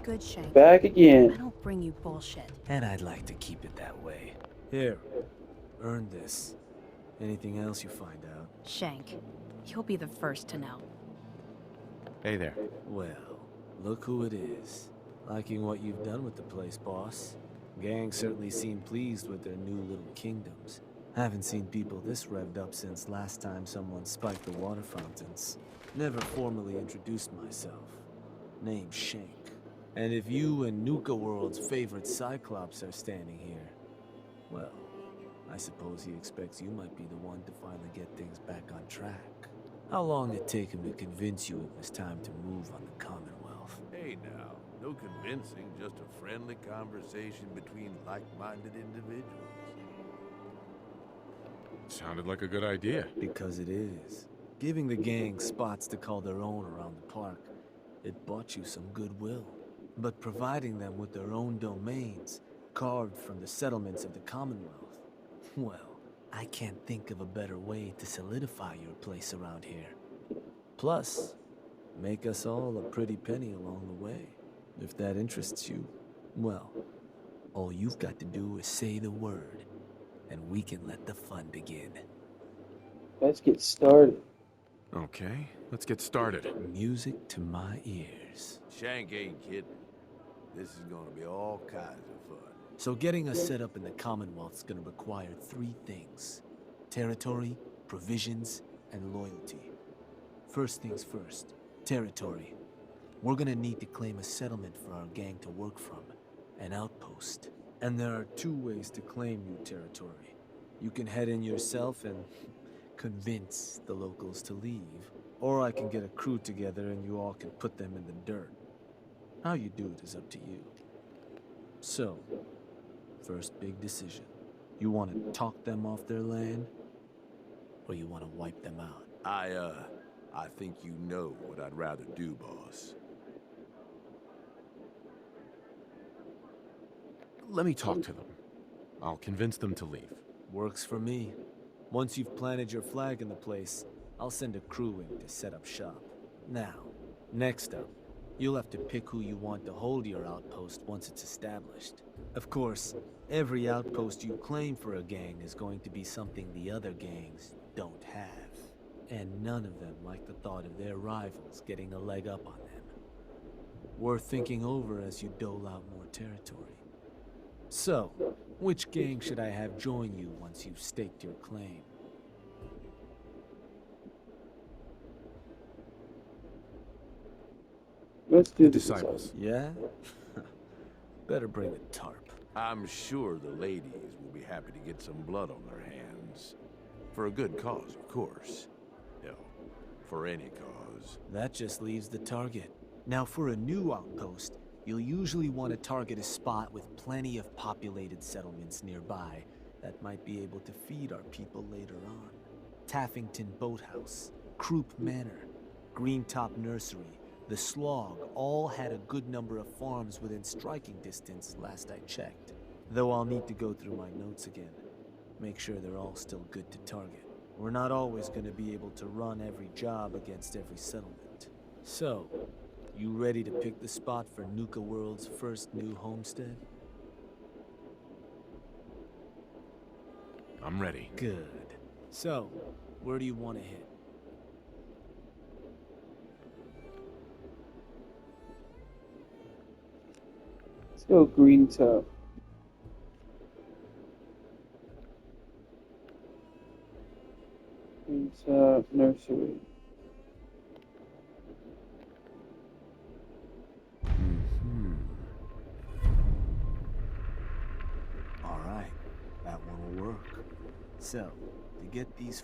Good, Shank. Back I again. don't bring you bullshit. And I'd like to keep it that way. Here, earn this. Anything else you find out? Shank, you'll be the first to know. Hey there. Well, look who it is. Liking what you've done with the place, boss. Gang certainly seem pleased with their new little kingdoms. Haven't seen people this revved up since last time someone spiked the water fountains. Never formally introduced myself. Name's Shank. And if you and Nuka World's favorite Cyclops are standing here, well, I suppose he expects you might be the one to finally get things back on track. How long did it take him to convince you it was time to move on the Commonwealth? Hey now, no convincing, just a friendly conversation between like-minded individuals. Sounded like a good idea. Because it is. Giving the gang spots to call their own around the park, it bought you some goodwill. But providing them with their own domains, carved from the settlements of the Commonwealth, well, I can't think of a better way to solidify your place around here. Plus, make us all a pretty penny along the way. If that interests you, well, all you've got to do is say the word, and we can let the fun begin. Let's get started. Okay, let's get started. Music to my ears. Shank ain't kidding. This is gonna be all kinds of fun. So getting us set up in the Commonwealth's gonna require three things: territory, provisions, and loyalty. First things first, territory. We're gonna need to claim a settlement for our gang to work from, an outpost. And there are two ways to claim new territory. You can head in yourself and convince the locals to leave, or I can get a crew together and you all can put them in the dirt. How you do it is up to you. So, first big decision. You want to talk them off their land, or you want to wipe them out? I think you know what I'd rather do, boss. Let me talk to them. I'll convince them to leave. Works for me. Once you've planted your flag in the place, I'll send a crew in to set up shop. Now, next up, you'll have to pick who you want to hold your outpost once it's established. Of course, every outpost you claim for a gang is going to be something the other gangs don't have. And none of them like the thought of their rivals getting a leg up on them. Worth thinking over as you dole out more territory. So, which gang should I have join you once you've staked your claim? Let's do The the disciples. Yeah? Better bring a tarp. I'm sure the ladies will be happy to get some blood on their hands. For a good cause, of course. No, for any cause. That just leaves the target. Now for a new outpost, you'll usually want to target a spot with plenty of populated settlements nearby that might be able to feed our people later on. Taffington Boathouse, Croup Manor, Greentop Nursery, the Slog all had a good number of farms within striking distance last I checked. Though I'll need to go through my notes again. Make sure they're all still good to target. We're not always going to be able to run every job against every settlement. So, you ready to pick the spot for Nuka World's first new homestead? I'm ready. Good. So, where do you want to hit? Let's go green top. Green top nursery. All right, that one will work. So, to get these...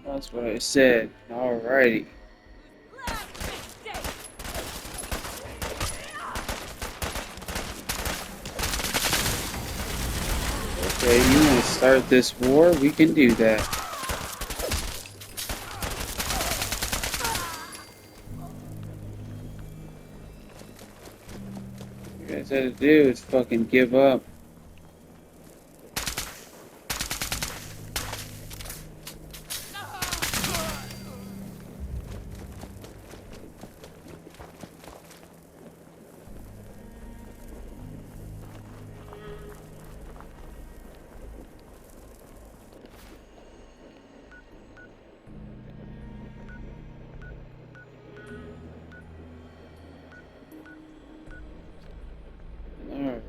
That's what I said. Alrighty. Okay, you want to start this war? We can do that. you guys had to do is fucking give up.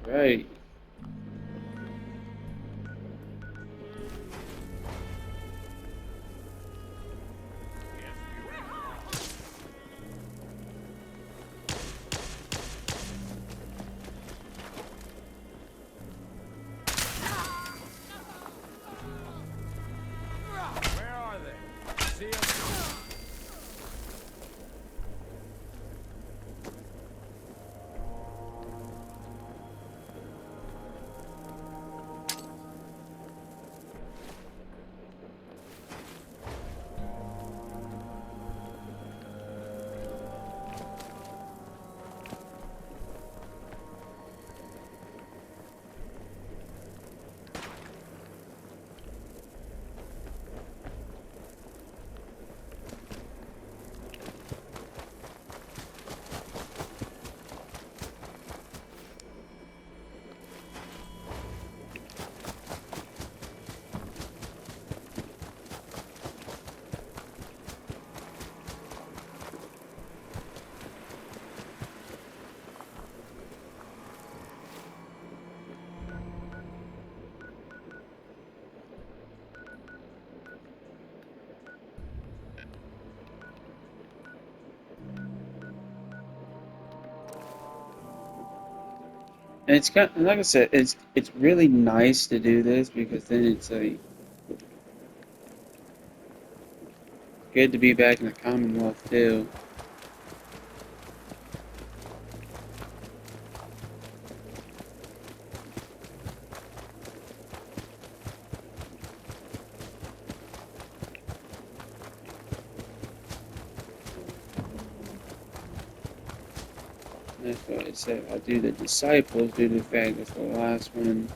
Alright. Where are they? See 'em? And it's got, like I said, it's really nice to do this because then it's like good to be back in the Commonwealth too. That's what I said. I'll do the disciples due to the fact that's the last one.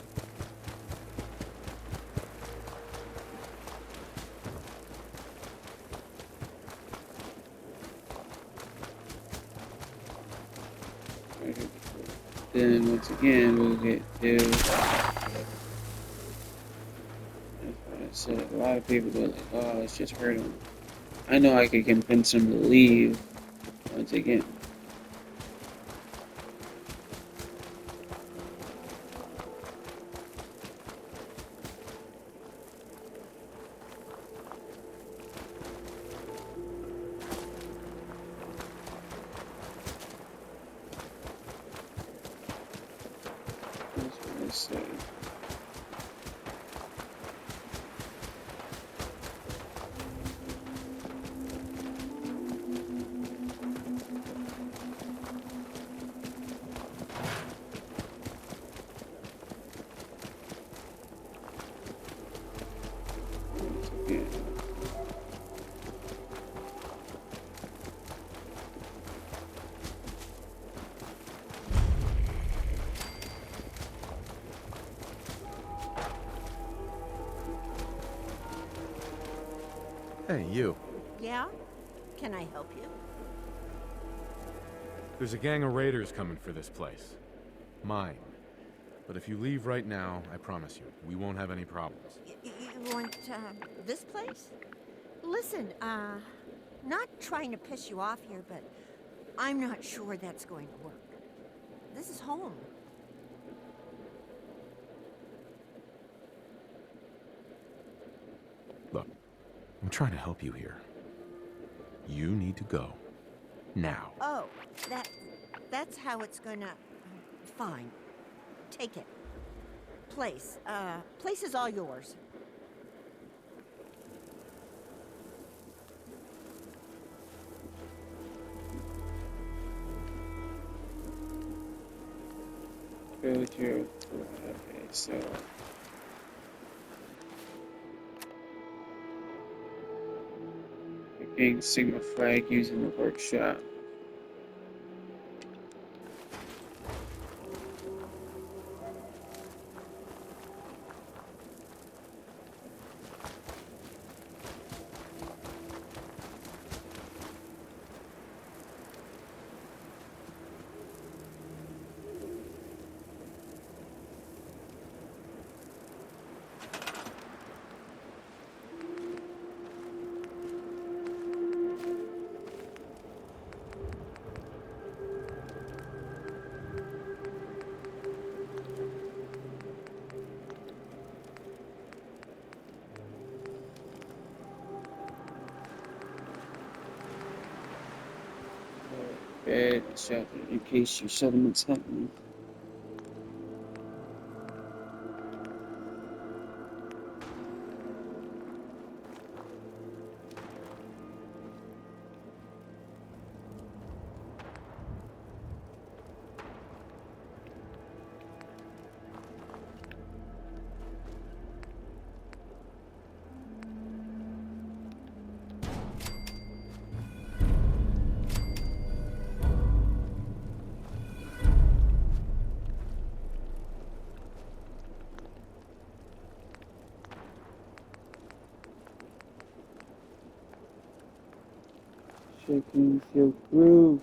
Then once again we'll get to. That's what I said. A lot of people go like, "Oh, it's just hurt them." I know I could convince them to leave. Once again. That's what I said. Once again. Hey, you. Yeah? Can I help you? There's a gang of raiders coming for this place. Mine. But if you leave right now, I promise you, we won't have any problems. You want, this place? Listen, not trying to piss you off here, but I'm not sure that's going to work. This is home. Look, I'm trying to help you here. You need to go. Now. Oh, that's how it's gonna... Fine. Take it. Place is all yours. Go to. Okay, so. Picking signal flag using the workshop. Red shelter in case your settlement's happening. Checking your groove.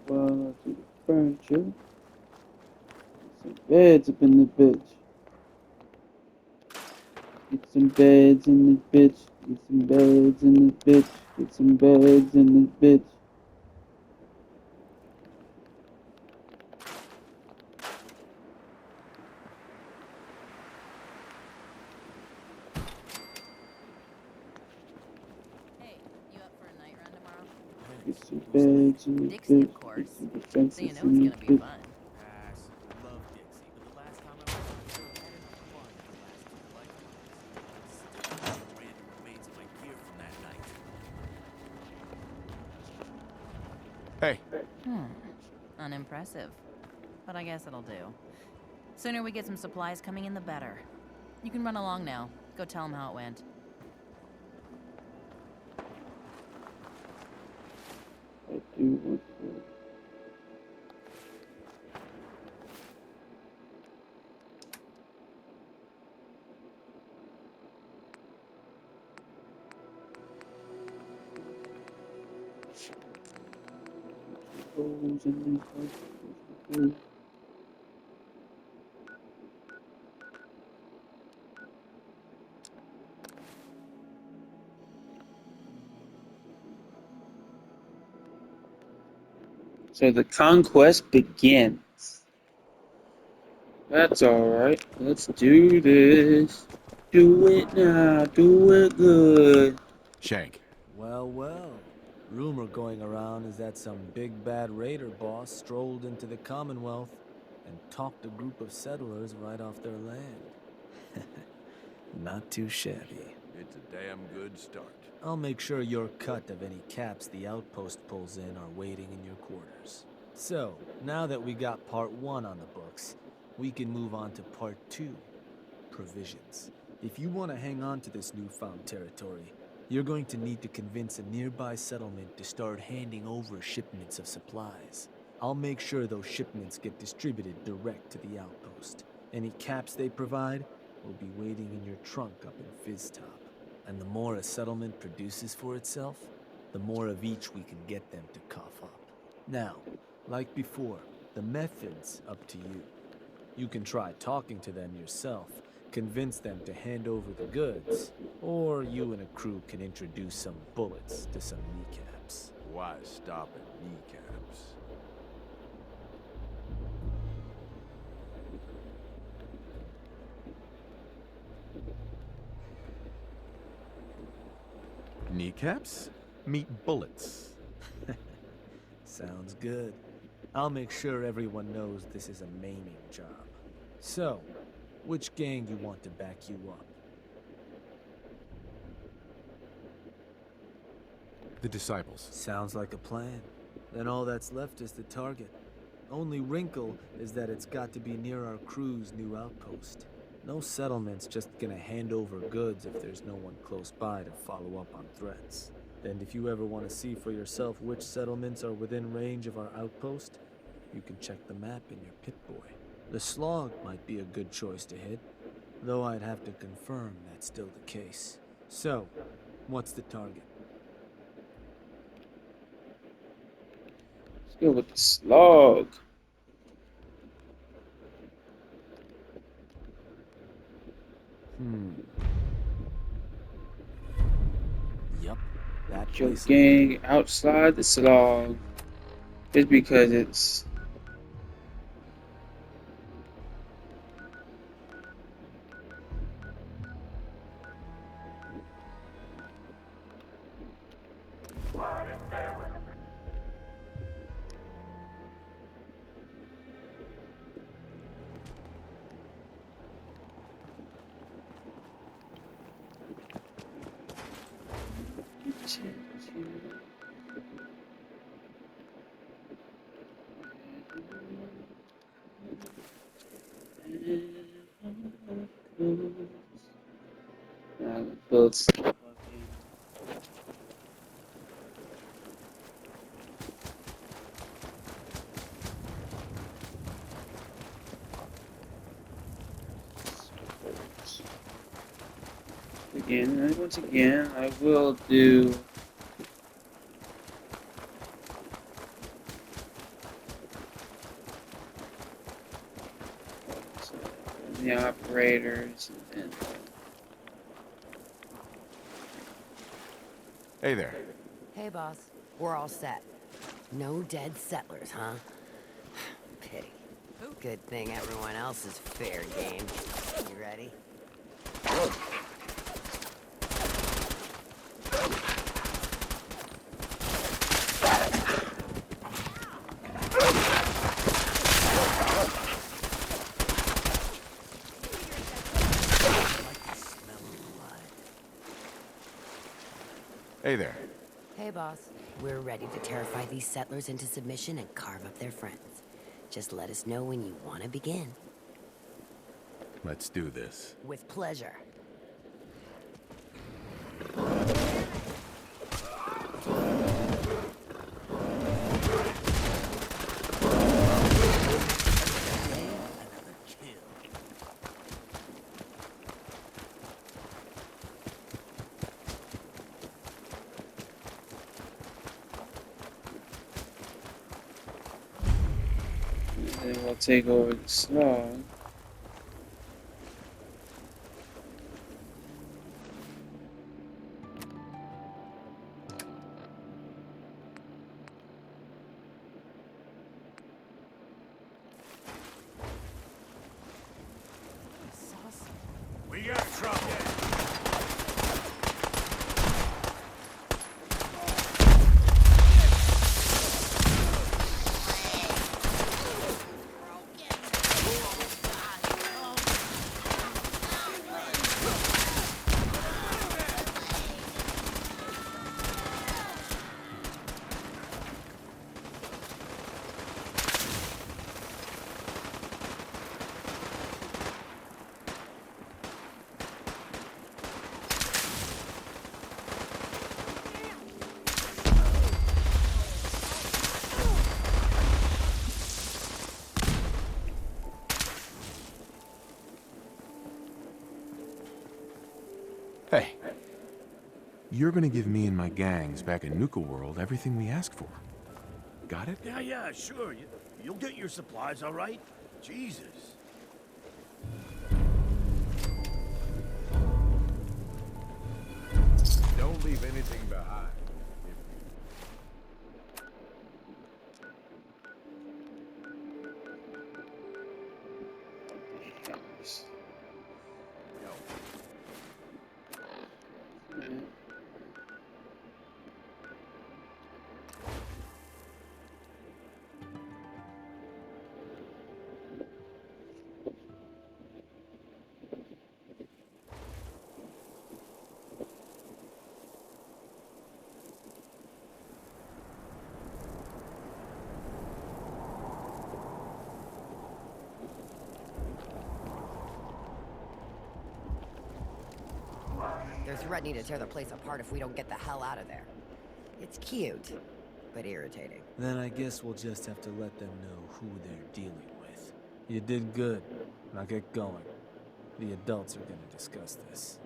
While I do the furniture. Some beds up in the bitch. Get some beds in this bitch. Get some beds in this bitch. Get some beds in this bitch. Hey, you up for a night run tomorrow? Get some beds in this Dixie, bitch. of course. Get some So you defenses know it's in gonna this be bitch. fun. Pass. Love Dixie, but the last time I was here, I had enough fun to last 2 lifetimes. Still have the random remains of my gear from that night. Hey, Unimpressive. But I guess it'll do. Sooner we get some supplies coming in, the better. You can run along now. Go tell him how it went. I do want to. Holes in these houses. So the conquest begins. That's alright. Let's do this. Do it now. Do it good. Shank. Well, well. Rumor going around is that some big bad raider boss strolled into the Commonwealth and talked a group of settlers right off their land. Not too shabby. it's a damn good start. I'll make sure your cut of any caps the outpost pulls in are waiting in your quarters. So, now that we got part 1 on the books, we can move on to part 2, provisions. If you want to hang on to this newfound territory, you're going to need to convince a nearby settlement to start handing over shipments of supplies. I'll make sure those shipments get distributed direct to the outpost. Any caps they provide will be waiting in your trunk up in Fizztop. And the more a settlement produces for itself, the more of each we can get them to cough up. Now, like before, the method's up to you. You can try talking to them yourself, convince them to hand over the goods, or you and a crew can introduce some bullets to some kneecaps. Why stop at kneecaps? Kneecaps? Meet bullets. Sounds good. I'll make sure everyone knows this is a maiming job. So, which gang you want to back you up? The disciples. Sounds like a plan. Then all that's left is the target. Only wrinkle is that it's got to be near our crew's new outpost. No settlement's just gonna hand over goods if there's no one close by to follow up on threats. And if you ever want to see for yourself which settlements are within range of our outpost, you can check the map in your Pip-Boy. The Slog might be a good choice to hit, though I'd have to confirm that's still the case. So, what's the target? Let's go with the slog. Yup, that Your place. gang outside the slog. Just because it's Build some once again, I will do the operators and then Hey there. Hey, boss. We're all set. No dead settlers, huh? Pity. Good thing everyone else is fair game. You ready? Hey there. Hey, boss. We're ready to terrify these settlers into submission and carve up their friends. Just let us know when you want to begin. Let's do this. With pleasure. then we'll take over the slog. We got trouble. Hey. You're gonna give me and my gangs back in Nuka World everything we asked for. Got it? Yeah, sure. You'll get your supplies, all right? Jesus. Don't leave anything behind. They're threatening to tear the place apart if we don't get the hell out of there. It's cute, but irritating. Then I guess we'll just have to let them know who they're dealing with. You did good. Now get going. The adults are gonna discuss this.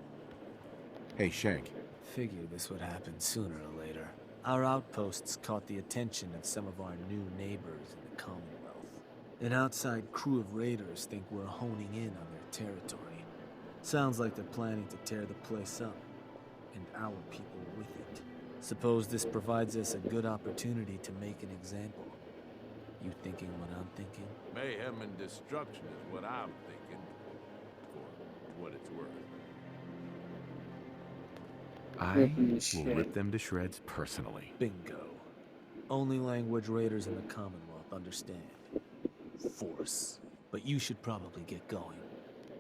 Hey, Shank. Figured this would happen sooner or later. Our outposts caught the attention of some of our new neighbors in the Commonwealth. An outside crew of raiders think we're honing in on their territory. Sounds like they're planning to tear the place up, and our people with it. Suppose this provides us a good opportunity to make an example. You thinking what I'm thinking? Mayhem and destruction is what I'm thinking. For what it's worth. I will rip them to shreds personally. Bingo. Only language raiders in the Commonwealth understand. Force. But you should probably get going.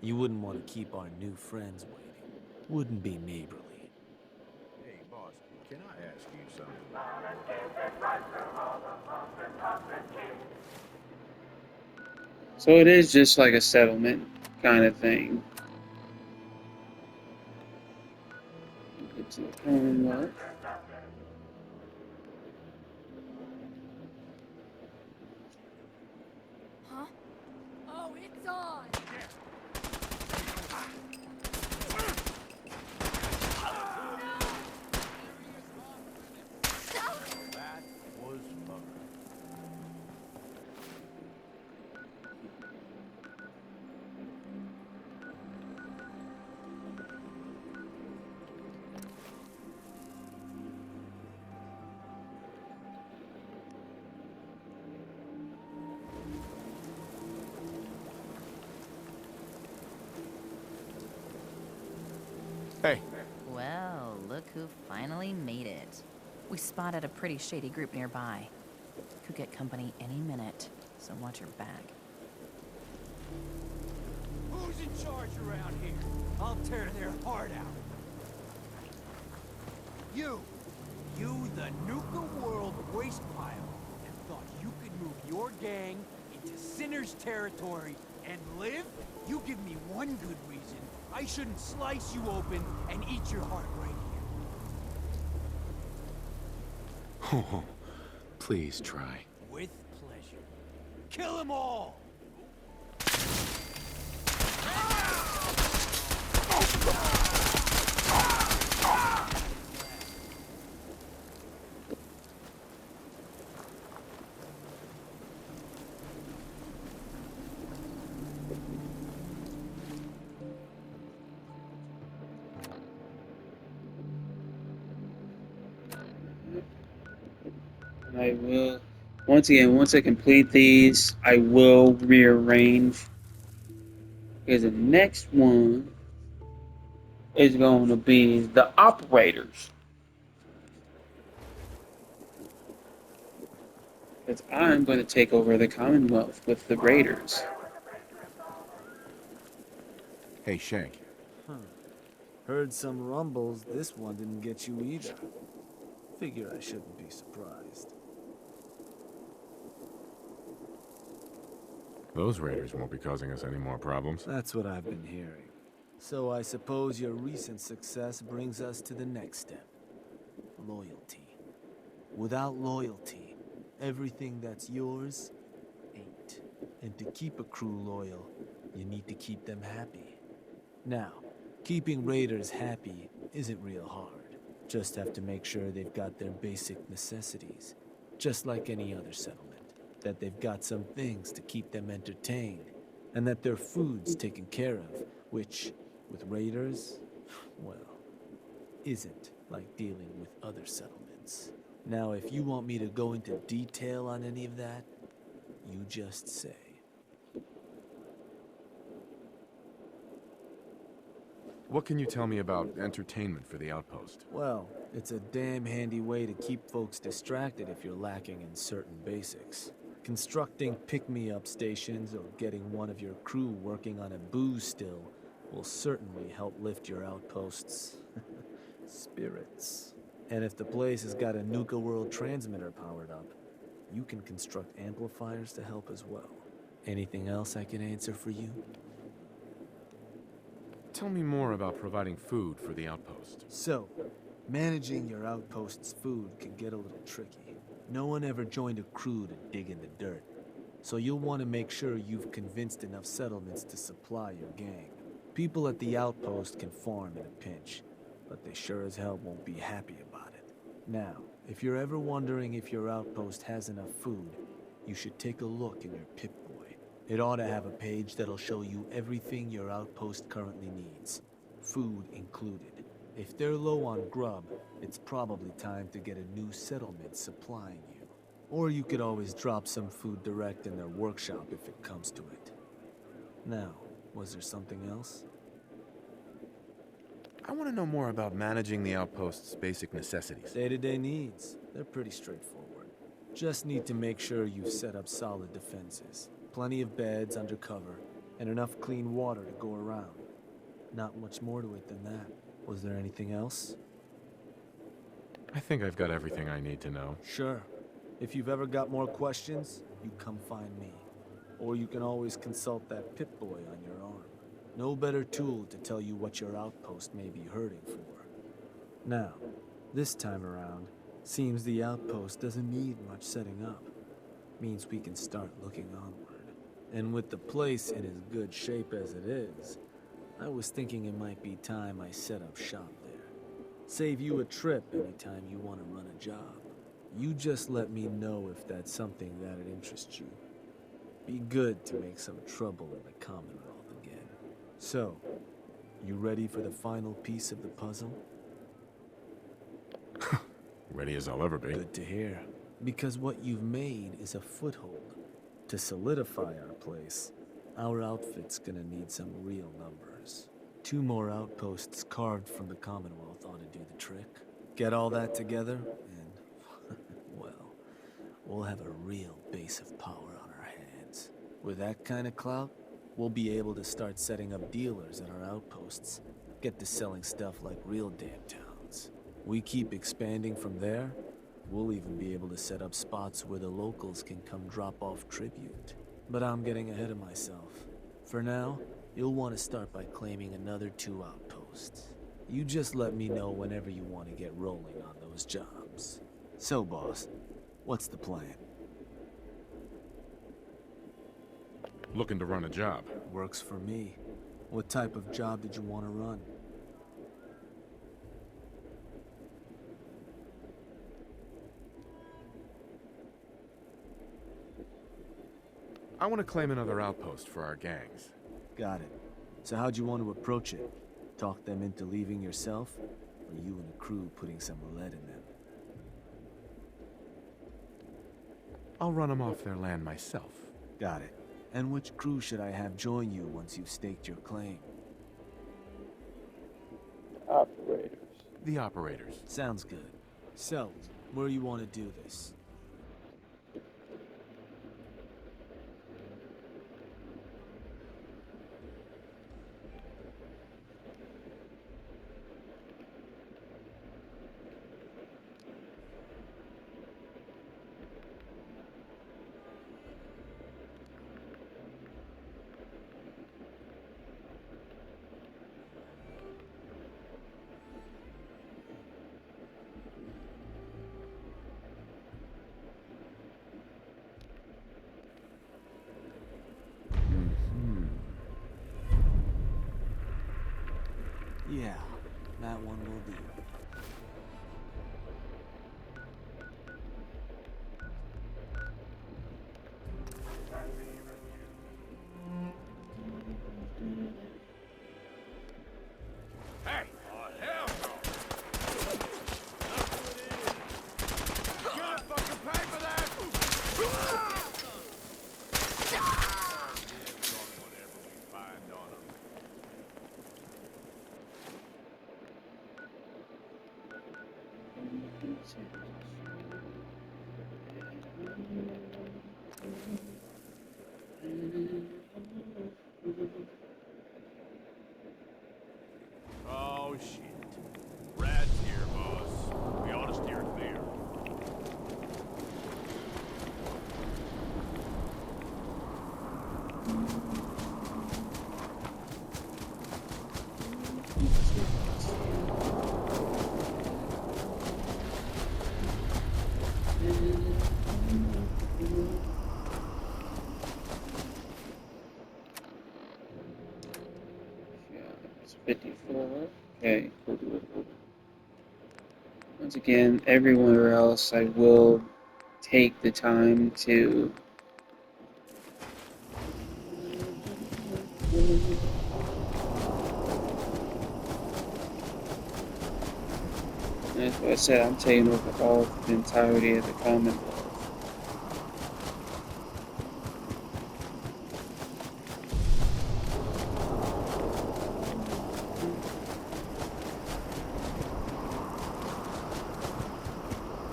You wouldn't want to keep our new friends waiting. Wouldn't be neighborly. Hey, boss, can I So it is just like a settlement kind of thing. Get to the Commonwealth. Huh? Oh, it's on! That was fun. Hey, Well, look who finally made it. We spotted a pretty shady group nearby. Could get company any minute, so watch your back. Who's in charge around here? I'll tear their heart out. You! You, the Nuka World waste pile, and thought you could move your gang into Sinner's territory and live? You give me one good reason I shouldn't slice you open and eat your heart right here. Oh, please try. With pleasure. Kill them all! I will, once again, once I complete these, I will rearrange. Because the next one is going to be the operators. Because I'm going to take over the Commonwealth with the Raiders. hey, Shank. Huh. Heard some rumbles this one didn't get you either. Figure I shouldn't be surprised. Those raiders won't be causing us any more problems. That's what I've been hearing. So I suppose your recent success brings us to the next step. Loyalty. Without loyalty, everything that's yours ain't. And to keep a crew loyal, you need to keep them happy. Now, keeping raiders happy isn't real hard. Just have to make sure they've got their basic necessities, just like any other settlement. That they've got some things to keep them entertained, and that their food's taken care of, which, with raiders, well, isn't like dealing with other settlements. Now, if you want me to go into detail on any of that, you just say. What can you tell me about entertainment for the outpost? Well, it's a damn handy way to keep folks distracted if you're lacking in certain basics. Constructing pick-me-up stations or getting one of your crew working on a booze still will certainly help lift your outpost's spirits. And if the place has got a Nuka World transmitter powered up, you can construct amplifiers to help as well. Anything else I can answer for you? Tell me more about providing food for the outpost. So, managing your outpost's food can get a little tricky. No one ever joined a crew to dig in the dirt, so you'll want to make sure you've convinced enough settlements to supply your gang. People at the outpost can farm in a pinch, but they sure as hell won't be happy about it. Now, if you're ever wondering if your outpost has enough food, you should take a look in your Pip-Boy. It ought to have a page that'll show you everything your outpost currently needs, food included. If they're low on grub, it's probably time to get a new settlement supplying you. Or you could always drop some food direct in their workshop if it comes to it. Now, was there something else? I want to know more about managing the outpost's basic necessities. Day-to-day needs. They're pretty straightforward. Just need to make sure you've set up solid defenses. Plenty of beds under cover, and enough clean water to go around. Not much more to it than that. Was there anything else? I think I've got everything I need to know. Sure. If you've ever got more questions, you come find me. Or you can always consult that Pip-Boy on your arm. No better tool to tell you what your outpost may be hurting for. Now, this time around, seems the outpost doesn't need much setting up. Means we can start looking onward. And with the place in as good shape as it is, I was thinking it might be time I set up shop there. Save you a trip anytime you want to run a job. You just let me know if that's something that'd interest you. Be good to make some trouble in the Commonwealth again. So, you ready for the final piece of the puzzle? Ready as I'll ever be. Good to hear. Because what you've made is a foothold. To solidify our place, our outfit's gonna need some real numbers. 2 more outposts carved from the Commonwealth ought to do the trick. Get all that together, and, well, we'll have a real base of power on our hands. With that kind of clout, we'll be able to start setting up dealers at our outposts. Get to selling stuff like real damn towns. We keep expanding from there, we'll even be able to set up spots where the locals can come drop off tribute. But I'm getting ahead of myself. For now, you'll want to start by claiming another 2 outposts. You just let me know whenever you want to get rolling on those jobs. So, boss, what's the plan? Looking to run a job. Works for me. What type of job did you want to run? I want to claim another outpost for our gangs. Got it. So how'd you want to approach it? Talk them into leaving yourself? Or you and the crew putting some lead in them? I'll run them off their land myself. Got it. And which crew should I have join you once you've staked your claim? Operators. The operators. Sounds good. So, where you want to do this? Yeah, that one will do. Hey! Hell no! You gonna fucking pay for that? Whatever we find on 'em. Oh shit. Rad's here, boss. We ought to steer clear. Yeah, it's 54. Okay, cool. Once again, everywhere else I will take the time to that's what I said, I'm taking over all of the entirety of the Commonwealth.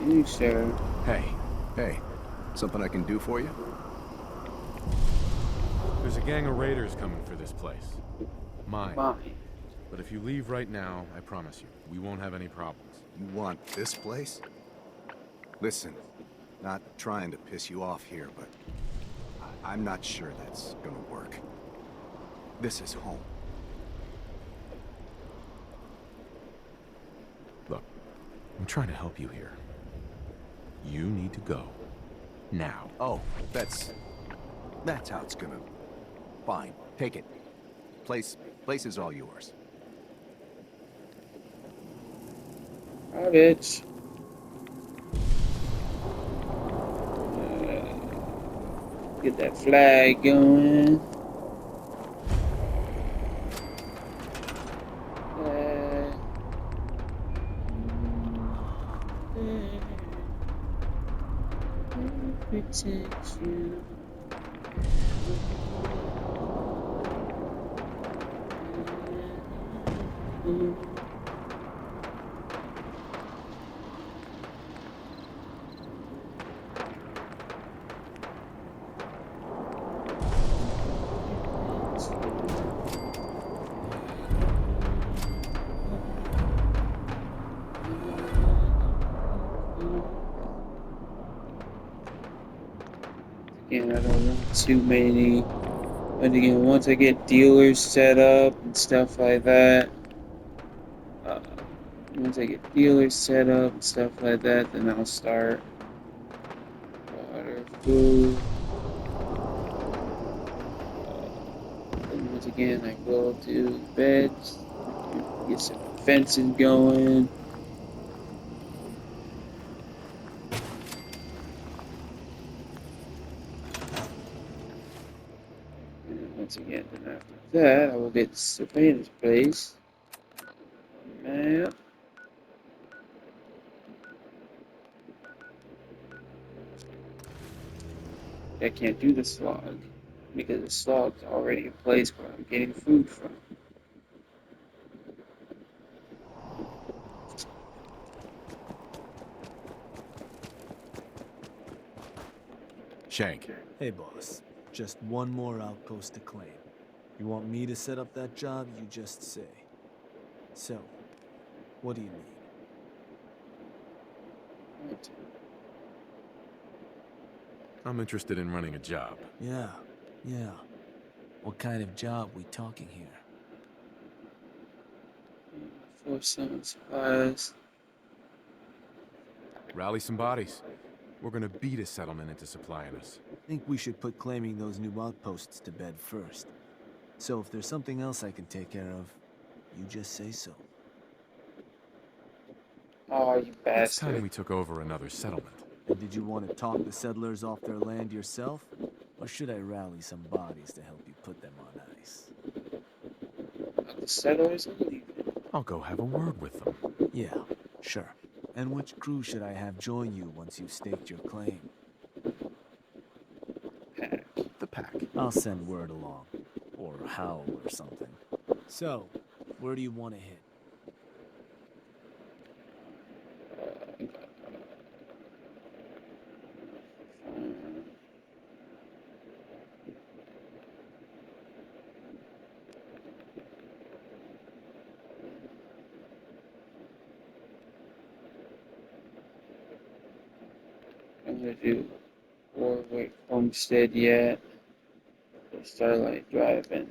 You, sir. Hey, something I can do for you? There's a gang of raiders coming for this place. Mine. Mine. But if you leave right now, I promise you, we won't have any problems. You want this place? Listen, not trying to piss you off here, but I'm not sure that's gonna work. This is home. Look, I'm trying to help you here. You need to go. Now. Oh, that's how it's gonna... Fine, take it. Place is all yours. Got it. Get that flag going. Protect you. Again, I don't want too many. But again, once I get dealers set up and stuff like that, once I get dealers set up and stuff like that, then I'll start. Water, food. And once again, I will do beds, get some fencing going. And once again, then after that, I will get the surveillance place. Map. I can't do the slog because the slog's already a place where I'm getting food from. Shank. Hey, boss. Just one more outpost to claim. You want me to set up that job, you just say. So, what do you need? What? I'm interested in running a job. Yeah. What kind of job we talking here? For some supplies. Rally some bodies. We're gonna beat a settlement into supplying us. Think we should put claiming those new outposts to bed first. So if there's something else I can take care of, you just say so. Oh, you It's time bastard. we took over another settlement. And did you want to talk the settlers off their land yourself? Or should I rally some bodies to help you put them on ice? The settlers are leaving. I'll go have a word with them. Yeah, sure. And which crew should I have join you once you've staked your claim? Pack. The pack. I'll send word along. Or Howl or something. So, where do you want to hit? I'm gonna do Warwick Homestead yet. Starlight driving.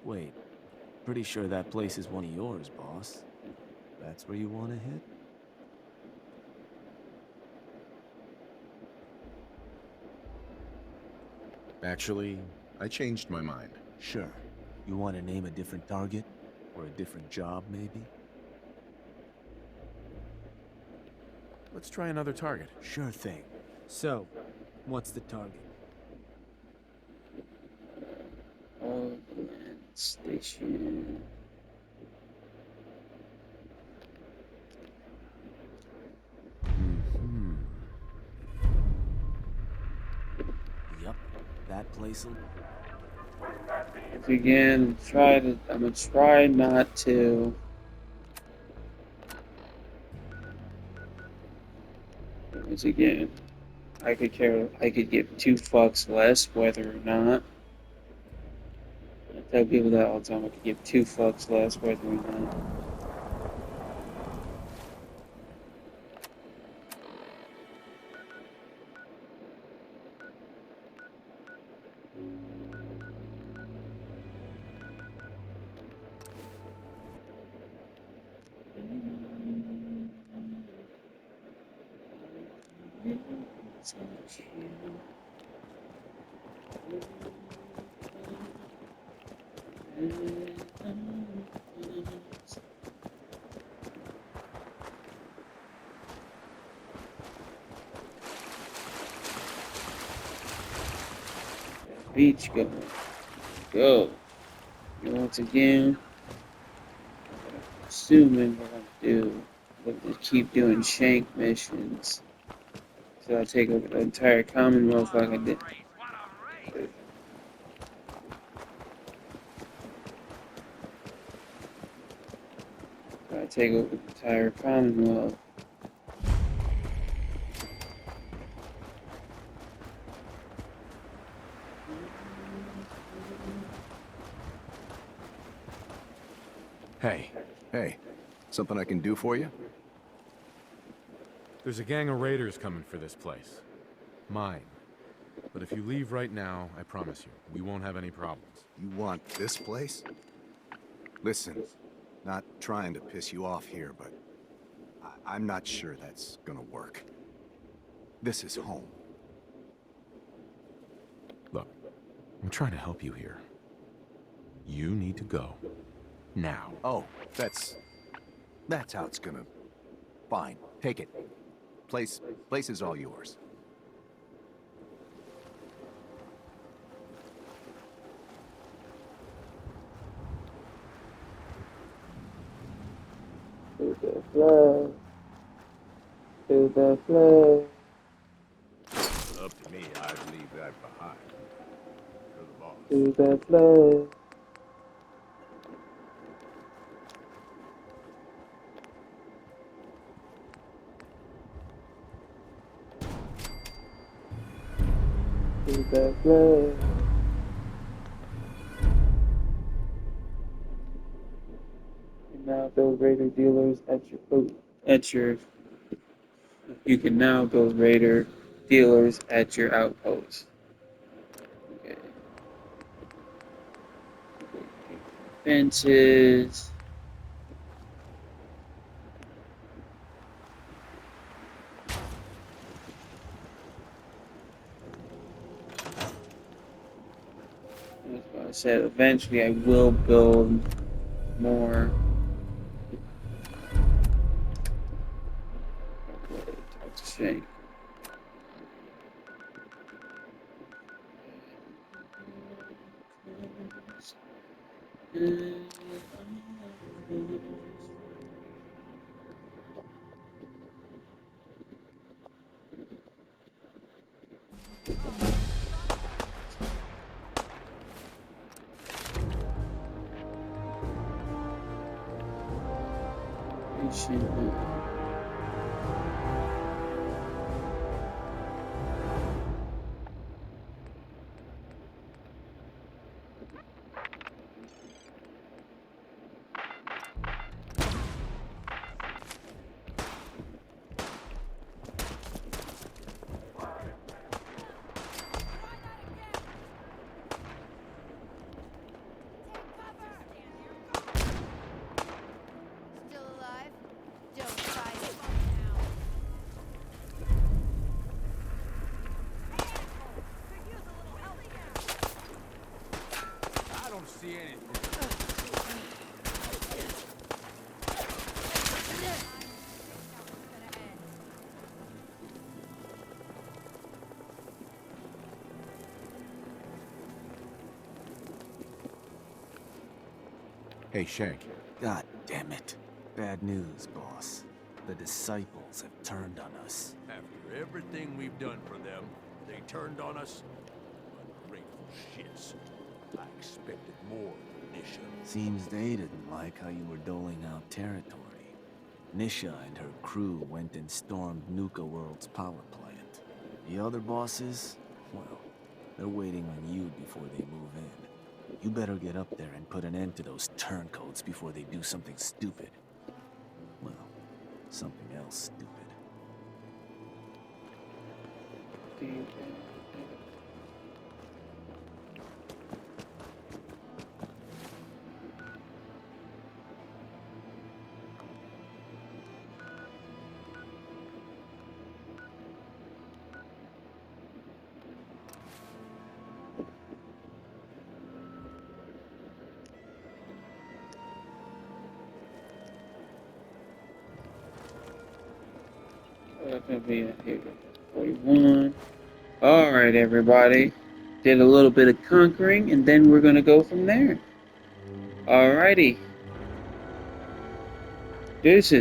Wait, pretty sure that place is one of yours, boss. That's where you want to hit? Actually, I changed my mind. Sure. You want to name a different target? Or a different job, maybe? Let's try another target. Sure thing. So, what's the target? Overland Station. Yup, that place'll... Again, I'm gonna try not to. Once again, I could give 2 fucks less whether or not. I tell people that all the time. I could give 2 fucks less whether or not. Beach go. Go. And once again, assuming what I do, but just keep doing shank missions. So I take over the entire Commonwealth like I did. So I take over the entire Commonwealth. Hey, something I can do for you? There's a gang of raiders coming for this place. Mine. But if you leave right now, I promise you, we won't have any problems. You want this place? Listen, not trying to piss you off here, but I'm not sure that's gonna work. This is home. Look, I'm trying to help you here. You need to go. Now. Oh, that's how it's gonna... Fine, take it. Place is all yours. To the flag. To the flag. Up to me, I'd leave that behind. You're the boss. To the flag. To the flag. And now build Raider dealers at your you can now build Raider dealers at your outpost. Okay. Fences. That's what I said. Eventually, I will build more. Talk to Shank. Still alive? Don't fight it. I don't see anything. Hey, Shank. God damn it. Bad news, boss. The disciples have turned on us. After everything we've done for them, they turned on us? Ungrateful shits. I expected more from Nisha. Seems they didn't like how you were doling out territory. Nisha and her crew went and stormed Nuka World's power plant. The other bosses, well, they're waiting on you before they move in. You better get up there and put an end to those turncoats before they do something stupid. Well, something else stupid. That's gonna be a here. 41. Alright, everybody. Did a little bit of conquering, and then we're gonna go from there. Alrighty. This is